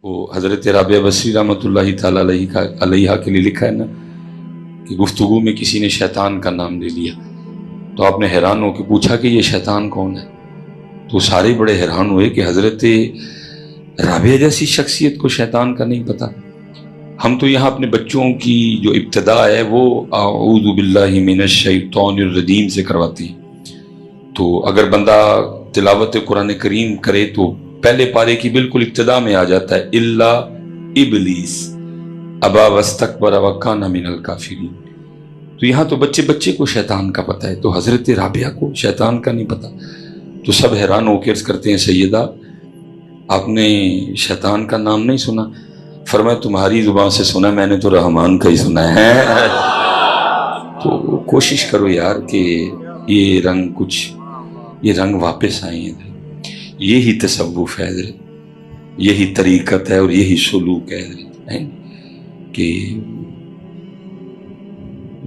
وہ حضرت رابعہ بصری رحمۃ اللہ تعالی علیہ کے لیے لکھا ہے نا کہ گفتگو میں کسی نے شیطان کا نام لے لیا تو آپ نے حیران ہو کے پوچھا کہ یہ شیطان کون ہے؟ تو سارے بڑے حیران ہوئے کہ حضرت رابعہ جیسی شخصیت کو شیطان کا نہیں پتا۔ ہم تو یہاں اپنے بچوں کی جو ابتدا ہے وہ اعوذ باللہ من الشیطان الرجیم سے کرواتی ہے۔ تو اگر بندہ تلاوت قرآن کریم کرے تو پہلے پارے کی بالکل ابتدا میں آ جاتا ہے الا ابلیس ابا واستکبر وکان من الکافرین۔ تو یہاں تو بچے کو شیطان کا پتہ ہے، تو حضرت رابعہ کو شیطان کا نہیں پتا۔ تو سب حیران ہو کے عرض کرتے ہیں سیدہ آپ نے شیطان کا نام نہیں سنا؟ فرمایا تمہاری زبان سے سنا، میں نے تو رحمان کا ہی سنا ہے۔ تو کوشش کرو یار کہ یہ رنگ واپس آئیں ہیں۔ یہی تصوف ہے حضرت، یہی طریقت ہے اور یہی سلوک ہے حضرت کہ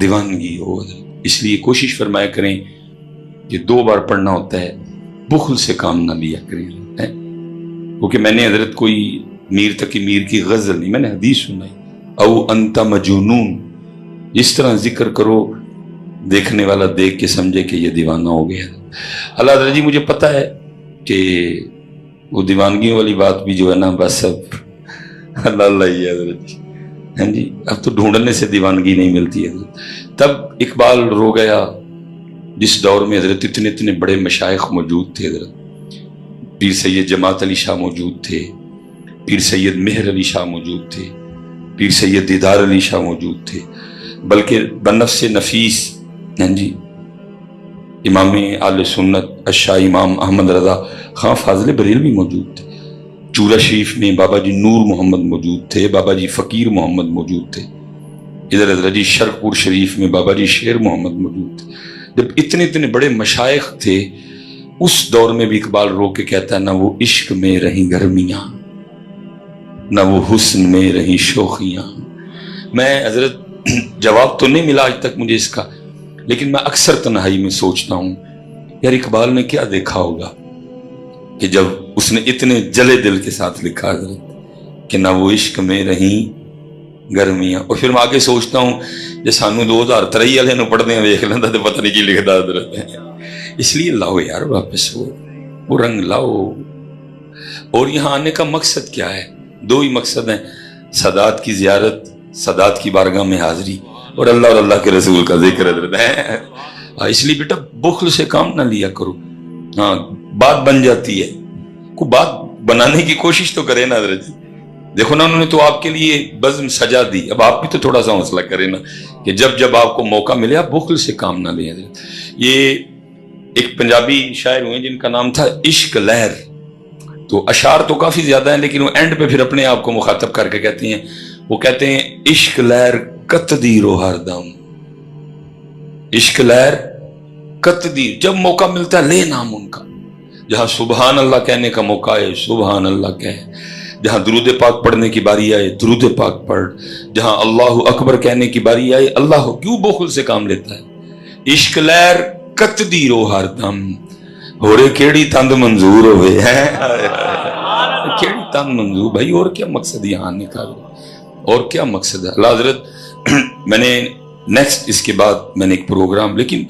دیوانگی ہو حضرت۔ اس لیے کوشش فرمایا کریں کہ 2 بار پڑھنا ہوتا ہے، بخل سے کام نہ لیا کریں، کیونکہ میں نے حضرت کوئی میر تقی میر کی غزل نہیں، میں نے حدیث سنائی او انت مجنون، جس طرح ذکر کرو دیکھنے والا دیکھ کے سمجھے کہ یہ دیوانہ ہو گیا۔ اللہ حضرت جی مجھے پتہ ہے کہ وہ دیوانگیوں والی بات بھی جو ہے نا بس اب اللہ ہی ہے حضرت جی، ہاں جی، اب تو ڈھونڈنے سے دیوانگی نہیں ملتی ہے حضرت۔ تب اقبال رو گیا جس دور میں حضرت اتنے بڑے مشائخ موجود تھے حضرت، پیر سید جماعت علی شاہ موجود تھے، پیر سید مہر علی شاہ موجود تھے، پیر سید دیدار علی شاہ موجود تھے، بلکہ بنفس نفیس ہاں جی امام آل سنت الشاہ امام احمد رضا خان فاضل بریلوی موجود تھے، چورا شریف میں بابا جی نور محمد موجود تھے، بابا جی فقیر محمد موجود تھے، ادھر حضرت جی شرق پور شریف میں بابا جی شیر محمد موجود تھے۔ جب اتنے بڑے مشائخ تھے اس دور میں بھی اقبال رو کے کہتا ہے نہ وہ عشق میں رہیں گرمیاں نہ وہ حسن میں رہیں شوخیاں۔ میں حضرت جواب تو نہیں ملا آج تک مجھے اس کا، لیکن میں اکثر تنہائی میں سوچتا ہوں یار اقبال نے کیا دیکھا ہوگا کہ جب اس نے اتنے جلے دل کے ساتھ لکھا حضرت کہ نہ وہ عشق میں رہیں گرمیاں۔ اور پھر میں آگے سوچتا ہوں جے سانو 2023 والے نو پڑھنے ویکھ لینا تو پتہ نہیں کی لکھدا حضرت۔ اس لیے لاؤ یار واپس وہ رنگ لاؤ۔ اور یہاں آنے کا مقصد کیا ہے؟ 2 ہی مقصد ہیں، سادات کی زیارت، سادات کی بارگاہ میں حاضری، اور اللہ کے رسول کا ذکر حضرت ہے۔ اس لیے بیٹا بخل سے کام نہ لیا کرو، ہاں بات بن جاتی ہے، کوئی بات بنانے کی کوشش تو کرے نا حضرت جی۔ دیکھو نا انہوں نے تو آپ کے لیے بزم سجا دی، اب آپ بھی تو تھوڑا سا حوصلہ کریں نا کہ جب آپ کو موقع ملے آپ بخل سے کام نہ لیں حضرت۔ یہ ایک پنجابی شاعر ہوئے جن کا نام تھا عشق لہر، تو اشعار تو کافی زیادہ ہیں لیکن وہ اینڈ پہ پھر اپنے آپ کو مخاطب کر کے کہتے ہیں، وہ کہتے ہیں عشق لہر قطدیر و ہر دم، عشق لہر قطدیر، جب موقع ملتا ہے لے نام ان کا، جہاں سبحان اللہ کہنے کا موقع ہے سبحان اللہ کہے، جہاں درود پاک پڑھنے کی باری آئے درود پاک پڑھ، جہاں اللہ اکبر کہنے کی باری آئے اللہ، کیوں بخل سے کام لیتا ہے؟ عشق لہر قطدیر و ہر دم، ہورے کیڑی تند منظور ہوئے ہیں، کیڑی تند منظور، بھائی اور کیا مقصد یہاں آنے کا، اور کیا مقصد ہے؟ اللہ حضرت میں نے نیکسٹ اس کے بعد میں نے ایک پروگرام، لیکن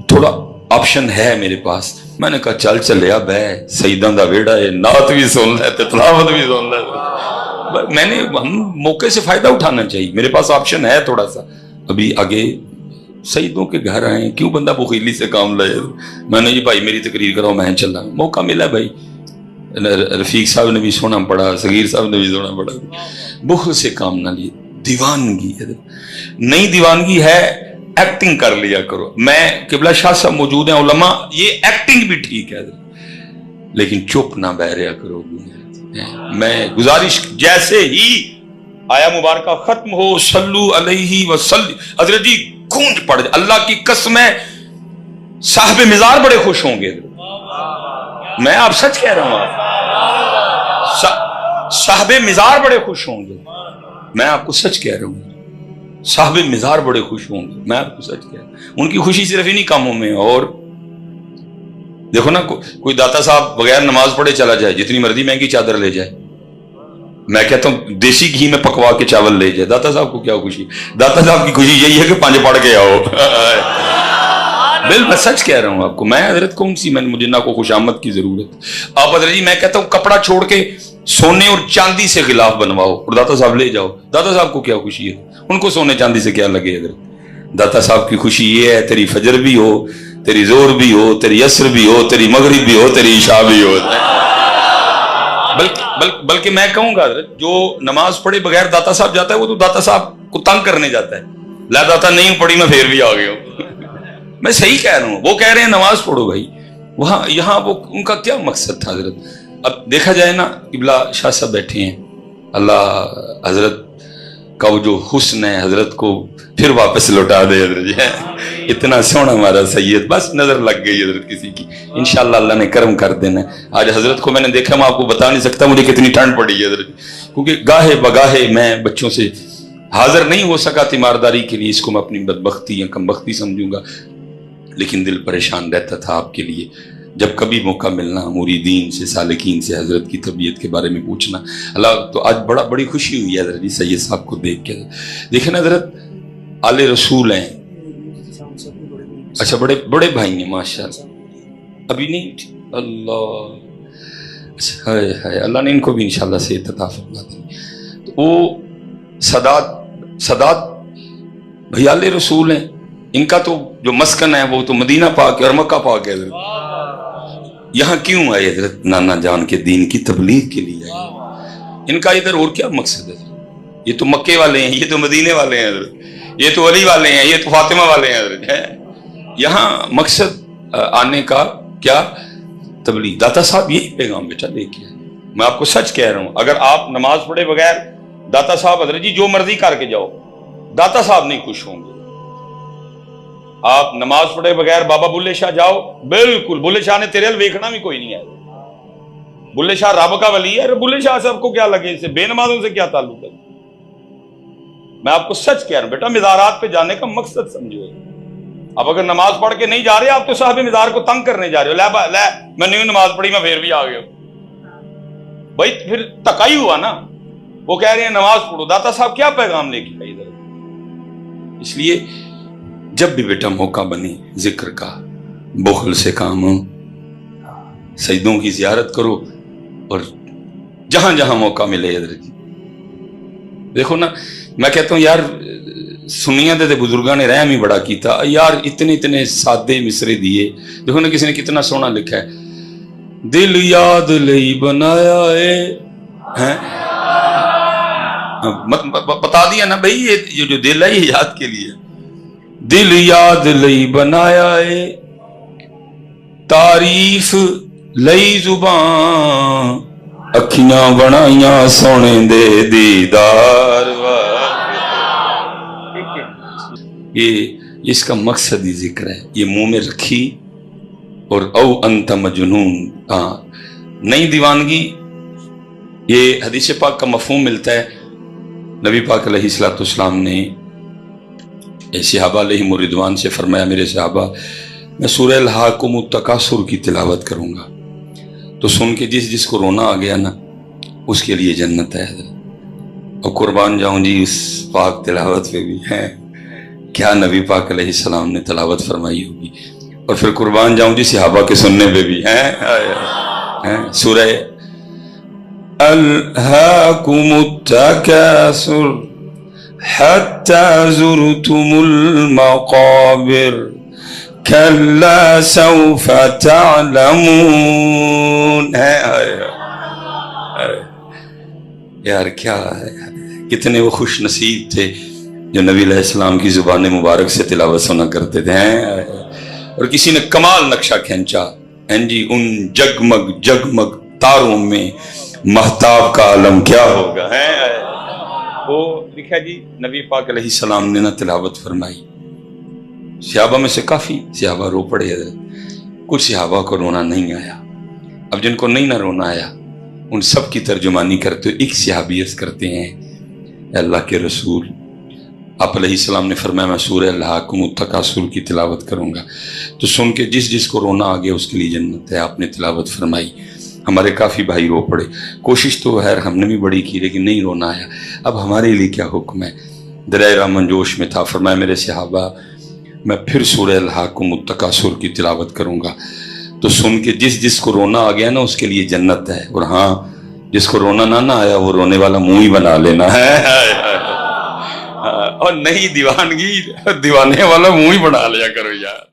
تھوڑا آپشن ہے میرے پاس، میں نے کہا چل لیا بے سیداں دا ویڑا ہے، نعت بھی سن لے تلاوت بھی سن لے، میں نے ہم موقع سے فائدہ اٹھانا چاہیے، میرے پاس آپشن ہے تھوڑا سا، ابھی آگے سیدوں کے گھر آئیں، کیوں بندہ بخیلی سے کام لائے؟ میں نے جی بھائی میری تقریر کراؤ، میں چلا، موقع ملا بھائی، رفیق صاحب نے بھی سونا پڑا، صغیر صاحب نے بھی سونا پڑا، بخل سے کام نہ لیے، دیوانگی ہے نئی دیوانگی ہے، ایکٹنگ کر لیا کرو۔ میں قبلہ شاہ صاحب موجود ہیں علماء، یہ ایکٹنگ بھی ٹھیک ہے لیکن چپ نہ بہ رہا کرو۔ میں گزارش جیسے ہی آیا مبارکہ ختم ہو صلو علیہ وسلم، حضرت جی گونج پڑ جائے، اللہ کی قسم ہے صاحب مزار بڑے خوش ہوں گے، میں آپ سچ کہہ رہا ہوں، صاحب مزار بڑے خوش ہوں گے، میں آپ کو سچ کہہ رہا ہوں، صاحب مزار بڑے خوش ہوں گے، میں آپ کو سچ کہہ رہا ہوں۔ ان کی خوشی صرف انہی کاموں میں، اور دیکھو نا کوئی داتا صاحب بغیر نماز پڑھے چلا جائے، جتنی مرضی مہنگی چادر لے جائے، میں کہتا ہوں دیسی گھی میں پکوا کے چاول لے جائے. داتا صاحب کو کیا خوشی؟ داتا صاحب کی خوشی یہی ہے کہ 5 پڑھ کے آؤ. میں سچ کہہ رہا ہوں آپ کو. میں حضرت کون سی مجھے نہ کو خوشامد کی ضرورت. آپ حضرت جی میں کہتا ہوں کپڑا چھوڑ کے سونے اور چاندی سے غلاف بنواؤ اور داتا صاحب لے جاؤ. داتا صاحب کو کیا خوشی ہے؟ ان کو سونے چاندی سے کیا لگے. حضرت داتا صاحب کی خوشی یہ ہے تیری فجر بھی ہو, تیری زور بھی ہو, تیری عصر بھی ہو, تیری مغرب بھی ہو, تیری عشاء بھی ہو. بلکہ میں کہوں گا حضرت جو نماز پڑھے بغیر داتا صاحب جاتا ہے وہ تو داتا صاحب کو تنگ کرنے جاتا ہے. لا داتا نہیں پڑھی میں پھر بھی آ گیا ہوں. میں صحیح کہہ رہا ہوں. وہ کہہ رہے ہیں نماز پڑھو بھائی, وہاں یہاں وہ ان کا کیا مقصد تھا حضرت؟ اب دیکھا جائے نا قبلہ شاہ صاحب بیٹھے ہیں, اللہ حضرت کا وہ جو حسن ہے حضرت کو پھر واپس لوٹا دے. حضرت جی اتنا سونا ہمارا سید, بس نظر لگ گئی حضرت کسی کی. انشاءاللہ اللہ نے کرم کر دینا. آج حضرت کو میں نے دیکھا, میں آپ کو بتا نہیں سکتا مجھے کتنی ٹھنڈ پڑی ہے حضرت, کیونکہ گاہے بگاہے میں بچوں سے حاضر نہیں ہو سکا تیمارداری کے لیے. اس کو میں اپنی بدبختی یا کم بختی سمجھوں گا, لیکن دل پریشان رہتا تھا آپ کے لیے. جب کبھی موقع ملنا مریدین سے سالکین سے حضرت کی طبیعت کے بارے میں پوچھنا. اللہ تو آج بڑی خوشی ہوئی ہے حضرت جی سید صاحب کو دیکھ کے. دیکھیں نا حضرت آل رسول ہیں. اچھا بڑے بھائی ہیں ماشاء اللہ. ابھی نہیں اللہ ہائے اللہ نے ان کو بھی انشاءاللہ صحت عطا فرما دی. تو وہ سادات بھائی آل رسول ہیں. ان کا تو جو مسکن ہے وہ تو مدینہ پاک ہے اور مکہ پاک ہے. حضرت یہاں کیوں آئے حضرت؟ نانا جان کے دین کی تبلیغ کے لیے آئے. ان کا ادھر اور کیا مقصد ہے؟ یہ تو مکے والے ہیں, یہ تو مدینے والے ہیں حضرت, یہ تو علی والے ہیں, یہ تو فاطمہ والے ہیں حضرت. یہاں مقصد آنے کا کیا؟ تبلیغ. داتا صاحب یہی پیغام بیٹا لے کے آئے. میں آپ کو سچ کہہ رہا ہوں, اگر آپ نماز پڑھے بغیر داتا صاحب حضرت جی جو مرضی کر کے جاؤ, داتا صاحب نہیں خوش ہوں گے. آپ نماز پڑھے بغیر بابا بلے شاہ جاؤ, بالکل بلے شاہ نے تیرے حل ویکھنا بھی کوئی نہیں ہے. بلے شاہ رب کا ولی ہے. بلے شاہ سے آپ کو کیا لگے, اسے بے نمازوں سے کیا تعلق ہے؟ میں آپ کو سچ کہہ رہا ہوں بیٹا, مزارات پہ جانے کا مقصد سمجھو. اب اگر نماز پڑھ کے نہیں جا رہے آپ تو صاحب مزار کو تنگ کرنے جا رہے ہو. لے میں نہیں نماز پڑھی میں پھر بھی آ گیا ہوں. بھائی پھر تکا ہی ہوا نا. وہ کہہ رہے ہیں نماز پڑھو. داتا صاحب کیا پیغام لے کے آئے ادھر؟ اس لیے جب بھی بیٹا موقع بنے ذکر کا, بخل سے کام ہو, سجدوں کی زیارت کرو, اور جہاں جہاں موقع ملے حضرت جی. دیکھو نا میں کہتا ہوں یار سنیاں دے بزرگاں نے رحم ہی بڑا کیتا یار. اتنے سادے مصرے دیے. دیکھو نا کسی نے کتنا سونا لکھا ہے, دل یاد لئی بنایا ہے. بتا دیا نا بھائی, یہ جو دل ہے یہ یاد کے لیے. دل یاد لئی بنایا ہے, تعریف لئی زبان, اکھیاں بنائیاں سونے دے دیدار. یہ اس کا مقصد ہی ذکر ہے. یہ منہ میں رکھی اور او انت مجنون. نہیں دیوانگی. یہ حدیث پاک کا مفہوم ملتا ہے. نبی پاک علیہ الصلوۃ والسلام نے صحابہ علیہم الرضوان سے فرمایا, میرے صحابہ میں سورہ الہاکم التکاثر کی تلاوت کروں گا تو سن کے جس کو رونا آ گیا نا اس کے لیے جنت ہے. اور قربان جاؤں جی اس پاک تلاوت پہ بھی ہے. کیا نبی پاک علیہ السلام نے تلاوت فرمائی ہوگی. اور پھر قربان جاؤں جی صحابہ کے سننے پہ بھی ہیں. سورہ الہاکم التکاثر حتی زرتم المقابر کلا سوف تعلمون. یار کیا ہے, کتنے وہ خوش نصیب تھے جو نبی علیہ السلام کی زبان مبارک سے تلاوت سنا کرتے تھے. اور کسی نے کمال نقشہ کھینچا جی, ان جگمگ تاروں میں مہتاب کا عالم کیا ہوگا. وہ لکھا جی نبی پاک علیہ السلام نے نہ تلاوت فرمائی. صحابہ میں سے کافی صحابہ رو پڑے. کچھ صحابہ کو رونا نہیں آیا. اب جن کو نہیں نہ رونا آیا ان سب کی ترجمانی کرتے ہوئے ایک صحابی عرض کرتے ہیں, اے اللہ کے رسول, آپ علیہ السلام نے فرمایا میں سورہ الہاکم التکاثر کی تلاوت کروں گا تو سن کے جس کو رونا آ گیا اس کے لیے جنت ہے. آپ نے تلاوت فرمائی. ہمارے کافی بھائی رو پڑے. کوشش تو خیر ہم نے بھی بڑی کی لیکن نہیں رونا آیا. اب ہمارے لیے کیا حکم ہے؟ درائے رحمن جوش میں تھا. فرمایا میرے صحابہ میں پھر سورہ الحاقم التکاثر کی تلاوت کروں گا تو سن کے جس کو رونا آ گیا نا اس کے لیے جنت ہے، اور ہاں جس کو رونا نہ آیا وہ رونے والا منہ ہی بنا لینا ہے. اور نہیں دیوانگی دیوانے والا منہ ہی بنا لیا کرو یار.